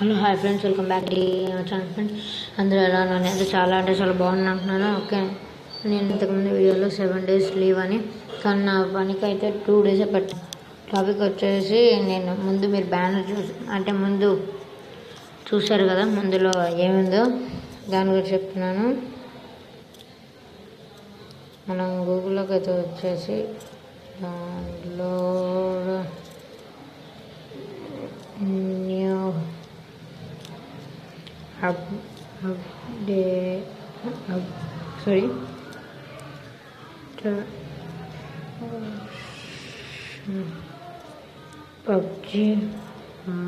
Hello hi friends, welcome back to channel friends. అందరూ ఎలా ఉన్నాను? అయితే చాలా బాగున్నాను అంటున్నాను. ఓకే, నేను ఇంతకుముందు వీడియోలో 7 days లీవ్ అని, కానీ నా పనికి అయితే 2 days పట్టింది. టాపిక్ వచ్చేసి నేను ముందు మీరు బ్యానర్ ముందు చూశారు కదా, ముందులో ఏముందో దాని గురించి చెప్తున్నాను. మనం గూగుల్లోకి అయితే వచ్చేసి download new PUBG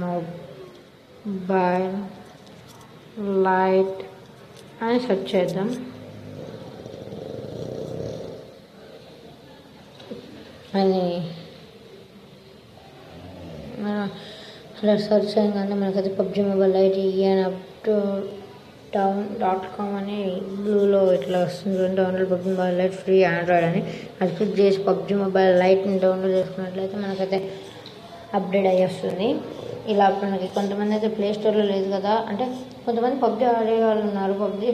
mobile light అని సెర్చ్ చేద్దాం. అని అలా సెర్చ్ చేయగానే మనకైతే పబ్జి మొబైల్ లైట్ EN_UP_TOWN.com అని బ్లూలో ఇట్లా వస్తుంది. Download PUBG mobile light free Android అని. అది క్లిక్ చేసి పబ్జి మొబైల్ లైట్ని డౌన్లోడ్ చేసుకున్నట్లయితే మనకైతే అప్డేట్ అయ్యి వస్తుంది. ఇలా మనకి కొంతమంది అయితే ప్లే స్టోర్లో లేదు కదా, అంటే కొంతమంది పబ్జి ఆడే వాళ్ళు ఉన్నారు, పబ్జి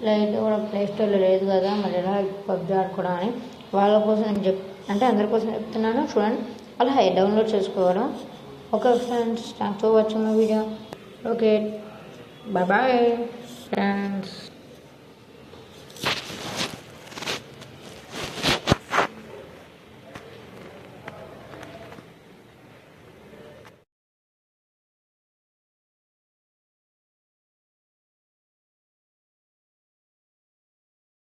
లైట్ కూడా ప్లే స్టోర్లో లేదు కదా, మరి ఎలా పబ్జి ఆడుకోవడం అని వాళ్ళ కోసం నేను అందరి కోసం చెప్తున్నాను. చూడండి, అలా డౌన్లోడ్ చేసుకోవడం. Okay friends, thanks for watching my video. Okay, bye friends.